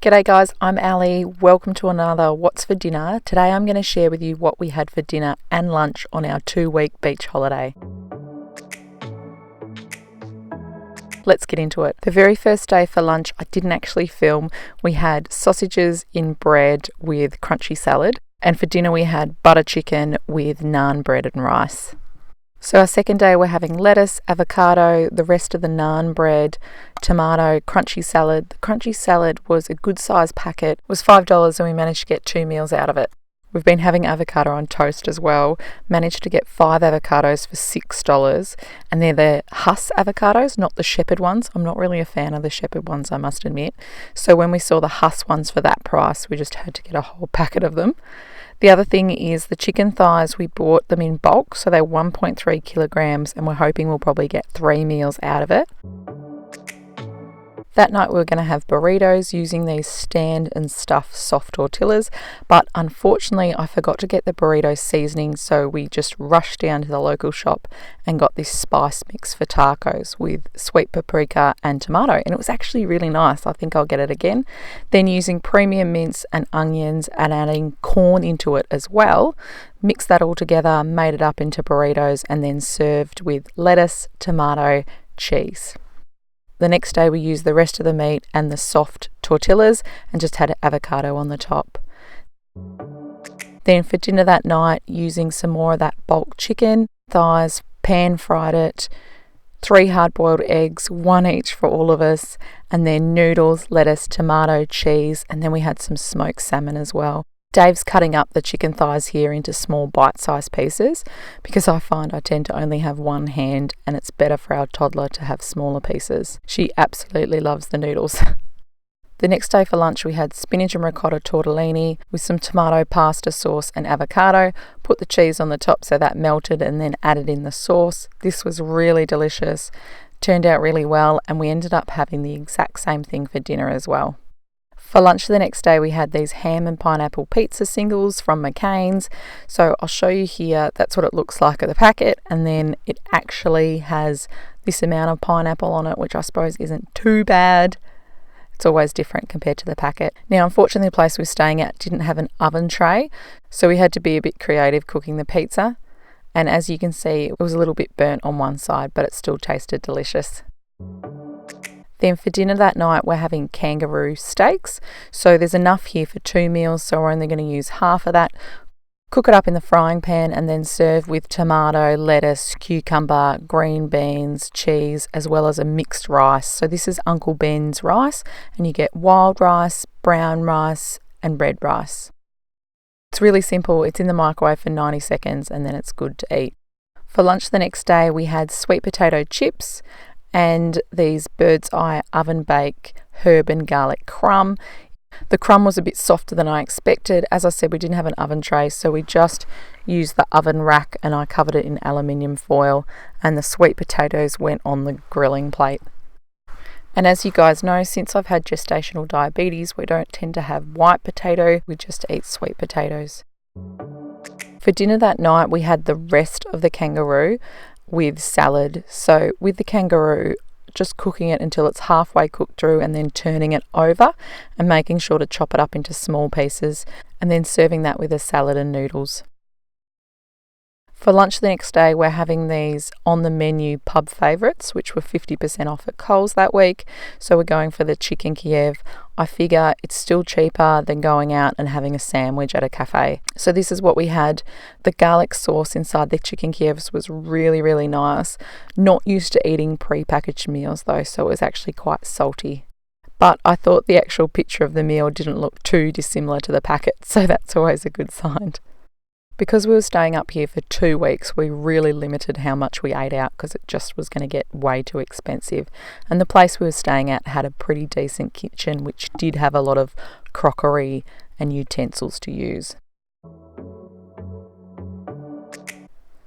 G'day guys, I'm Ali. Welcome to another What's for Dinner. Today I'm going to share with you what we had for dinner and lunch on our 2-week beach holiday. Let's get into it. The very first day for lunch, I didn't actually film. We had sausages in bread with crunchy salad, and for dinner we had butter chicken with naan bread and rice. So our second day we're having lettuce, avocado, the rest of the naan bread, tomato, crunchy salad. The crunchy salad was a good size packet. It was $5 and we managed to get 2 meals out of it. We've been having avocado on toast as well. Managed to get 5 avocados for $6, and they're the Huss avocados, not the shepherd ones. I'm not really a fan of the shepherd ones, I must admit. So when we saw the Huss ones for that price, we just had to get a whole packet of them. The other thing is the chicken thighs, we bought them in bulk, so they're 1.3 kilograms, and we're hoping we'll probably get 3 meals out of it. That night we were going to have burritos using these stand and stuff soft tortillas, but unfortunately I forgot to get the burrito seasoning, so we just rushed down to the local shop and got this spice mix for tacos with sweet paprika and tomato, and it was actually really nice. I think I'll get it again. Then using premium mince and onions and adding corn into it as well, mixed that all together, made it up into burritos, and then served with lettuce, tomato, cheese. The next day we used the rest of the meat and the soft tortillas and just had avocado on the top. Then for dinner that night, using some more of that bulk chicken thighs, pan fried it, 3 hard-boiled eggs, 1 each for all of us, and then noodles, lettuce, tomato, cheese, and then we had some smoked salmon as well. Dave's cutting up the chicken thighs here into small bite-sized pieces because I find I tend to only have one hand and it's better for our toddler to have smaller pieces. She absolutely loves the noodles. The next day for lunch we had spinach and ricotta tortellini with some tomato pasta sauce and avocado. Put the cheese on the top so that melted and then added in the sauce. This was really delicious. Turned out really well, and we ended up having the exact same thing for dinner as well. For lunch the next day we had these ham and pineapple pizza singles from McCain's. So I'll show you here, that's what it looks like at the packet, and then it actually has this amount of pineapple on it, which I suppose isn't too bad. It's always different compared to the packet. Now unfortunately the place we were staying at didn't have an oven tray, so we had to be a bit creative cooking the pizza, and as you can see it was a little bit burnt on one side, but it still tasted delicious. Then for dinner that night we're having kangaroo steaks. So there's enough here for 2 meals, so we're only going to use half of that. Cook it up in the frying pan and then serve with tomato, lettuce, cucumber, green beans, cheese, as well as a mixed rice. So this is Uncle Ben's rice, and you get wild rice, brown rice and red rice. It's really simple. It's in the microwave for 90 seconds and then it's good to eat. For lunch the next day we had sweet potato chips and these bird's eye oven bake herb and garlic crumb. The crumb was a bit softer than I expected. As I said, we didn't have an oven tray, so we just used the oven rack and I covered it in aluminium foil, and the sweet potatoes went on the grilling plate. And as you guys know, since I've had gestational diabetes, we don't tend to have white potato, we just eat sweet potatoes. For dinner that night we had the rest of the kangaroo with salad. So with the kangaroo, just cooking it until it's halfway cooked through and then turning it over and making sure to chop it up into small pieces, and then serving that with a salad and noodles. For lunch the next day we're having these on the menu pub favourites, which were 50% off at Coles that week. So we're going for the chicken Kiev. I figure it's still cheaper than going out and having a sandwich at a cafe. So this is what we had. The garlic sauce inside the chicken Kievs was really, really nice. Not used to eating pre-packaged meals though, so it was actually quite salty. But I thought the actual picture of the meal didn't look too dissimilar to the packet, so that's always a good sign. Because we were staying up here for 2 weeks, we really limited how much we ate out because it just was going to get way too expensive. And the place we were staying at had a pretty decent kitchen, which did have a lot of crockery and utensils to use.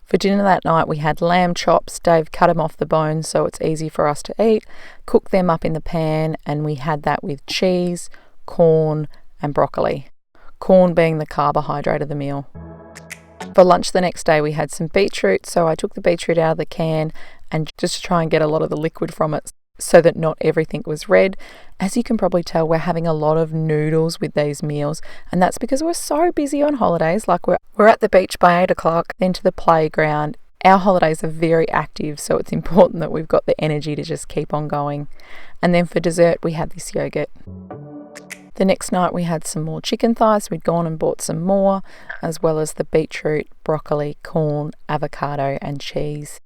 For dinner that night we had lamb chops. Dave cut them off the bone so it's easy for us to eat. Cooked them up in the pan, and we had that with cheese, corn and broccoli. Corn being the carbohydrate of the meal. For lunch the next day we had some beetroot, so I took the beetroot out of the can and just to try and get a lot of the liquid from it, so that not everything was red. As you can probably tell, we're having a lot of noodles with these meals, and that's because we're so busy on holidays. Like we're at the beach by 8 o'clock, then to the playground. Our holidays are very active, so it's important that we've got the energy to just keep on going. And then for dessert, we had this yogurt. The next night we had some more chicken thighs. We'd gone and bought some more, as well as the beetroot, broccoli, corn, avocado and cheese.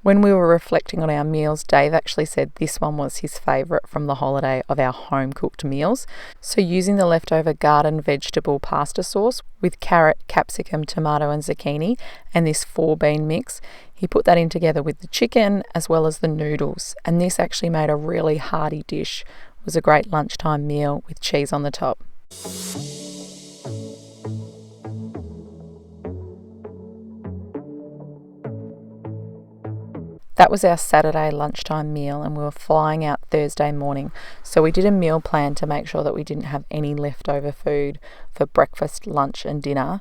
When we were reflecting on our meals, Dave actually said this one was his favourite from the holiday of our home-cooked meals. So using the leftover garden vegetable pasta sauce with carrot, capsicum, tomato and zucchini and this 4-bean mix, he put that in together with the chicken as well as the noodles. And this actually made a really hearty dish. It was a great lunchtime meal with cheese on the top. That was our Saturday lunchtime meal, and we were flying out Thursday morning. So we did a meal plan to make sure that we didn't have any leftover food for breakfast, lunch and dinner.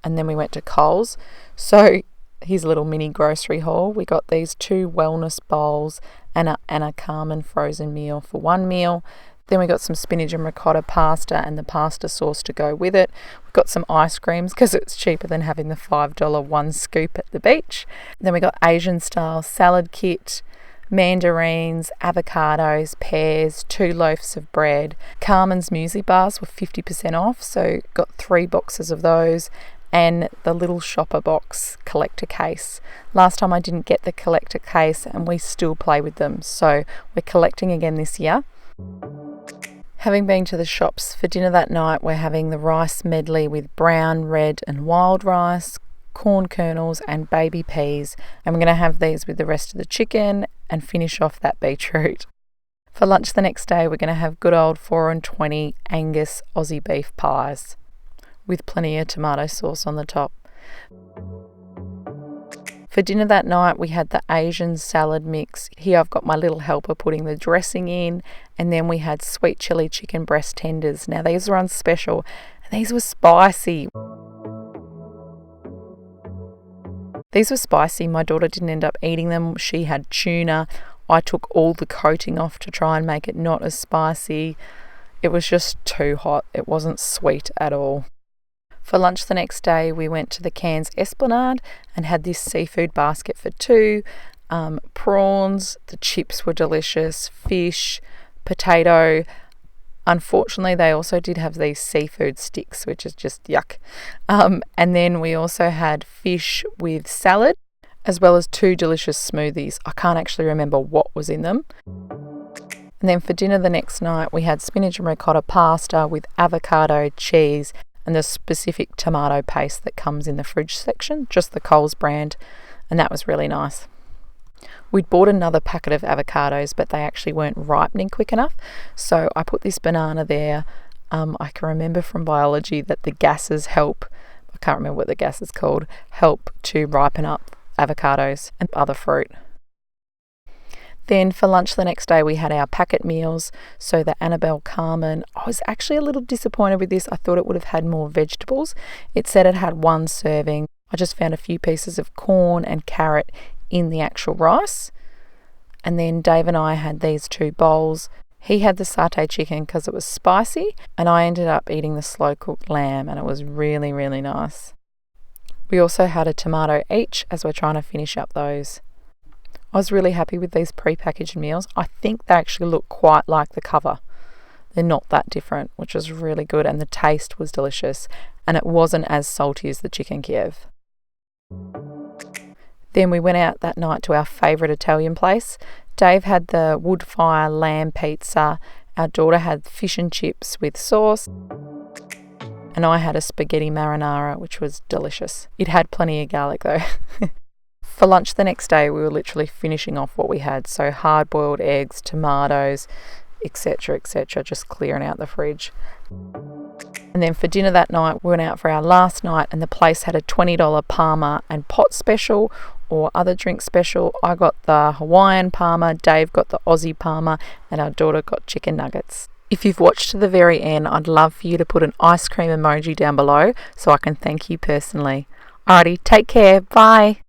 And then we went to Coles. So here's a little mini grocery haul. We got these 2 wellness bowls and a Carmen frozen meal for one meal. Then we got some spinach and ricotta pasta and the pasta sauce to go with it. We got some ice creams because it's cheaper than having the $5 one scoop at the beach. Then we got Asian style salad kit, mandarins, avocados, pears, 2 loaves of bread. Carmen's muesli bars were 50% off, so got 3 boxes of those. And the little shopper box collector case. Last time I didn't get the collector case and we still play with them, so we're collecting again this year. Having been to the shops for dinner that night, we're having the rice medley with brown, red and wild rice, corn kernels and baby peas, and we're going to have these with the rest of the chicken and finish off that beetroot. For lunch the next day, we're going to have good old 4 and 20 Angus Aussie beef pies with plenty of tomato sauce on the top. For dinner that night, we had the Asian salad mix. Here I've got my little helper putting the dressing in, and then we had sweet chili chicken breast tenders. Now these were on special, and these were spicy. My daughter didn't end up eating them. She had tuna. I took all the coating off to try and make it not as spicy. It was just too hot. It wasn't sweet at all. For lunch the next day, we went to the Cairns Esplanade and had this seafood basket for 2. Prawns, the chips were delicious, fish, potato. Unfortunately, they also did have these seafood sticks, which is just yuck. And then we also had fish with salad, as well as 2 delicious smoothies. I can't actually remember what was in them. And then for dinner the next night, we had spinach and ricotta pasta with avocado, cheese, and the specific tomato paste that comes in the fridge section, just the Coles brand, and that was really nice. We'd bought another packet of avocados, but they actually weren't ripening quick enough, so I put this banana there. I can remember from biology that the gases help, I can't remember what the gas is called, help to ripen up avocados and other fruit. Then for lunch the next day we had our packet meals. So the Annabelle Carmen, I was actually a little disappointed with this. I thought it would have had more vegetables. It said it had 1 serving. I just found a few pieces of corn and carrot in the actual rice. And then Dave and I had these 2 bowls. He had the satay chicken because it was spicy, and I ended up eating the slow-cooked lamb, and it was really, really nice. We also had a tomato each as we're trying to finish up those. I was really happy with these pre-packaged meals. I think they actually look quite like the cover. They're not that different, which was really good, and the taste was delicious, and it wasn't as salty as the chicken Kiev. Then we went out that night to our favourite Italian place. Dave had the wood fire lamb pizza. Our daughter had fish and chips with sauce. And I had a spaghetti marinara, which was delicious. It had plenty of garlic though. For lunch the next day, we were literally finishing off what we had. So hard-boiled eggs, tomatoes, etc., just clearing out the fridge. And then for dinner that night, we went out for our last night, and the place had a $20 Parma and pot special or other drink special. I got the Hawaiian Parma, Dave got the Aussie Parma, and our daughter got chicken nuggets. If you've watched to the very end, I'd love for you to put an ice cream emoji down below so I can thank you personally. Alrighty, take care. Bye.